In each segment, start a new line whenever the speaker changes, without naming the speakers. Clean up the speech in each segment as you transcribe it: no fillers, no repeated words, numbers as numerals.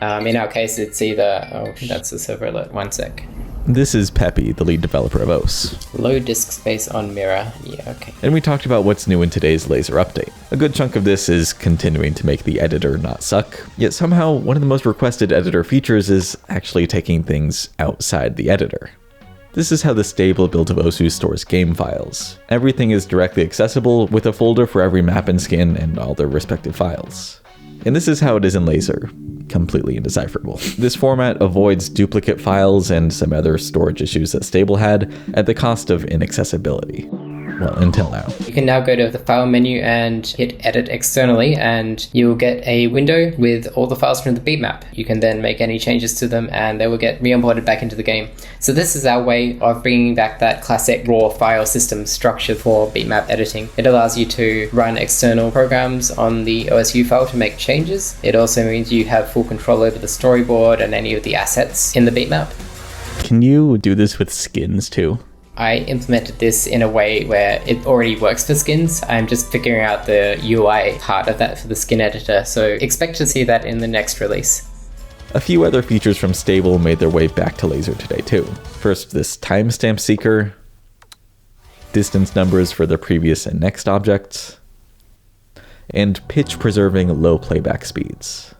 In our case, it's either... Oh, that's the server alert. One sec.
This is Peppy, the lead developer of OS.
Low disk space on mirror. Yeah, okay.
And we talked about what's new in today's lazer update. A good chunk of this is continuing to make the editor not suck, yet somehow one of the most requested editor features is actually taking things outside the editor. This is how the stable build of Osu stores game files. Everything is directly accessible with a folder for every map and skin and all their respective files. And this is how it is in lazer. Completely indecipherable. This format avoids duplicate files and some other storage issues that stable had at the cost of inaccessibility. Well, until now.
You can now go to the file menu and hit edit externally, and you'll get a window with all the files from the bitmap. You can then make any changes to them and they will get re-imported back into the game. So this is our way of bringing back that classic raw file system structure for bitmap editing. It allows you to run external programs on the OSU file to make changes. It also means you have full control over the storyboard and any of the assets in the bitmap.
Can you do this with skins too?
I implemented this in a way where it already works for skins. I'm just figuring out the UI part of that for the skin editor, so expect to see that in the next release.
A few other features from stable made their way back to lazer today too. First, this timestamp seeker, distance numbers for the previous and next objects, and pitch preserving low playback speeds.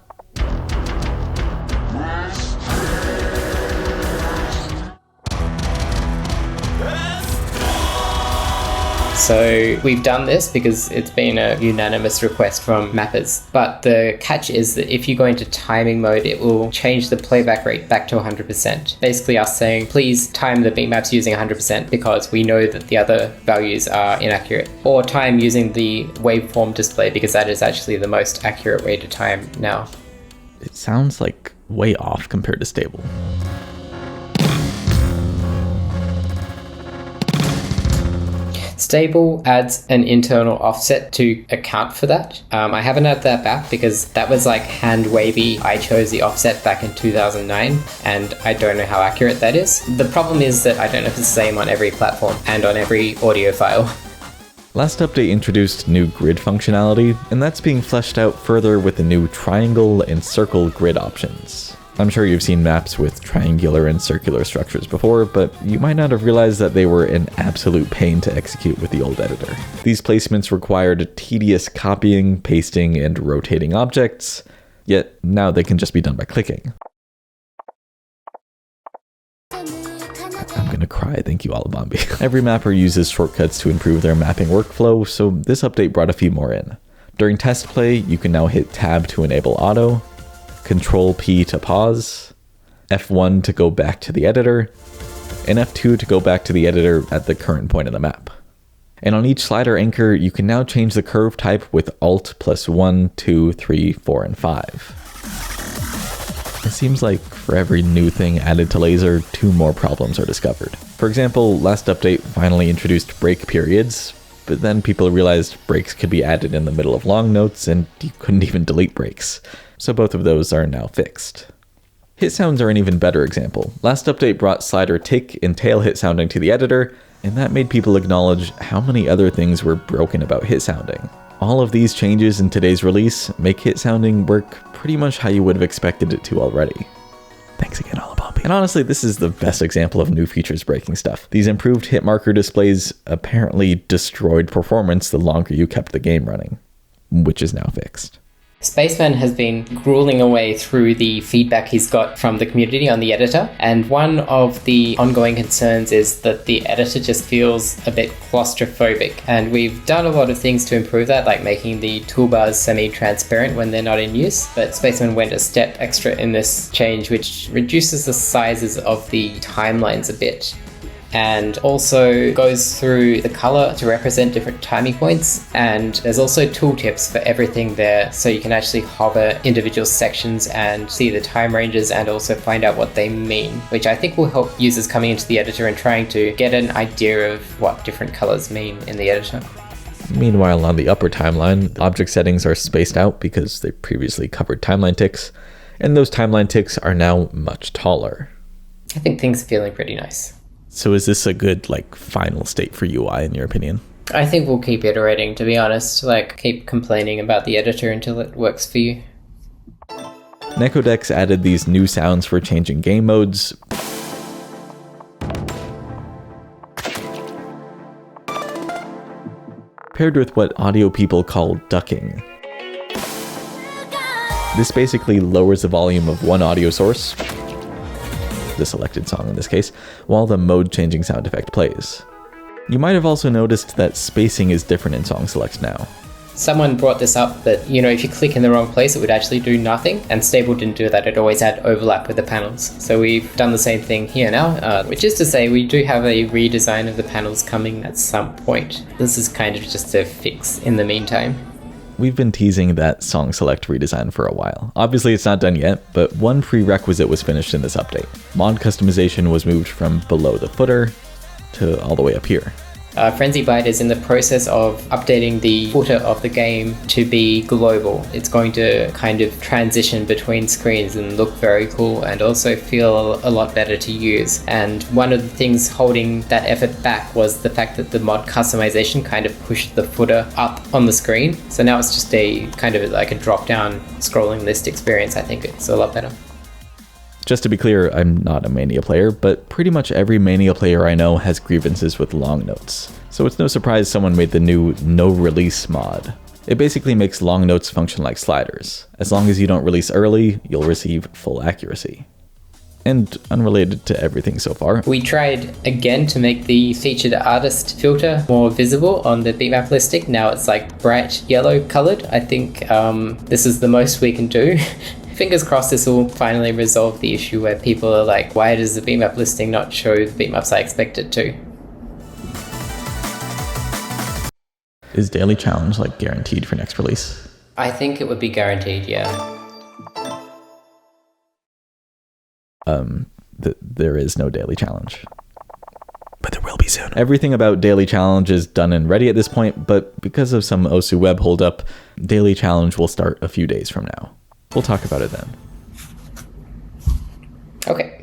So we've done this because it's been a unanimous request from mappers. But the catch is that if you go into timing mode, it will change the playback rate back to 100%. Basically us saying, please time the bitmaps using 100% because we know that the other values are inaccurate. Or time using the waveform display because that is actually the most accurate way to time now.
It sounds like way off compared to stable.
Stable adds an internal offset to account for that. I haven't added that back because that was like hand wavy. I chose the offset back in 2009 and I don't know how accurate that is. The problem is that I don't know if it's the same on every platform and on every audio file.
Last update introduced new grid functionality, and that's being fleshed out further with the new triangle and circle grid options. I'm sure you've seen maps with triangular and circular structures before, but you might not have realized that they were an absolute pain to execute with the old editor. These placements required tedious copying, pasting, and rotating objects, yet now they can just be done by clicking. I'm gonna cry, thank you Alabambi. Every mapper uses shortcuts to improve their mapping workflow, so this update brought a few more in. During test play, you can now hit Tab to enable auto, Control P to pause, F1 to go back to the editor, and F2 to go back to the editor at the current point in the map. And on each slider anchor, you can now change the curve type with Alt plus 1, 2, 3, 4, and 5. It seems like for every new thing added to lazer, 2 more problems are discovered. For example, last update finally introduced break periods, but then people realized breaks could be added in the middle of long notes and you couldn't even delete breaks. So both of those are now fixed. Hit sounds are an even better example. Last update brought slider tick and tail hit sounding to the editor, and that made people acknowledge how many other things were broken about hit sounding. All of these changes in today's release make hit sounding work pretty much how you would have expected it to already. Thanks again, Alabambi. And honestly, this is the best example of new features breaking stuff. These improved hit marker displays apparently destroyed performance the longer you kept the game running, which is now fixed.
Spaceman has been grueling away through the feedback he's got from the community on the editor, and one of the ongoing concerns is that the editor just feels a bit claustrophobic, and we've done a lot of things to improve that, like making the toolbars semi-transparent when they're not in use, but Spaceman went a step extra in this change, which reduces the sizes of the timelines a bit, and also goes through the color to represent different timing points. And there's also tooltips for everything there, so you can actually hover individual sections and see the time ranges and also find out what they mean, which I think will help users coming into the editor and trying to get an idea of what different colors mean in the editor.
Meanwhile, on the upper timeline, the object settings are spaced out because they previously covered timeline ticks, and those timeline ticks are now much taller.
I think things are feeling pretty nice.
So is this a good, final state for UI in your opinion?
I think we'll keep iterating, to be honest. Keep complaining about the editor until it works for you.
Necodex added these new sounds for changing game modes. Paired with what audio people call ducking. This basically lowers the volume of one audio source, the selected song in this case, while the mode changing sound effect plays. You might have also noticed that spacing is different in song select now.
Someone brought this up that, if you click in the wrong place, it would actually do nothing. And Stable didn't do that. It always had overlap with the panels. So we've done the same thing here now, which is to say we do have a redesign of the panels coming at some point. This is kind of just a fix in the meantime.
We've been teasing that song select redesign for a while. Obviously it's not done yet, but one prerequisite was finished in this update. Mod customization was moved from below the footer to all the way up here.
Frenzy Byte is in the process of updating the footer of the game to be global. It's going to kind of transition between screens and look very cool and also feel a lot better to use. And one of the things holding that effort back was the fact that the mod customization kind of pushed the footer up on the screen. So now it's just a kind of like a drop-down scrolling list experience. I think it's a lot better.
Just to be clear, I'm not a Mania player, but pretty much every Mania player I know has grievances with long notes. So it's no surprise someone made the new no release mod. It basically makes long notes function like sliders. As long as you don't release early, you'll receive full accuracy. And unrelated to everything so far,
we tried again to make the featured artist filter more visible on the bitmap listing. Now it's like bright yellow colored. I think this is the most we can do. Fingers crossed this will finally resolve the issue where people are like, why does the bitmap listing not show the bitmaps I expect it to?
Is daily challenge like guaranteed for next release?
I think it would be guaranteed, yeah.
There is no daily challenge. But there will be soon. Everything about daily challenge is done and ready at this point, but because of some OSU web holdup, daily challenge will start a few days from now. We'll talk about it then.
Okay.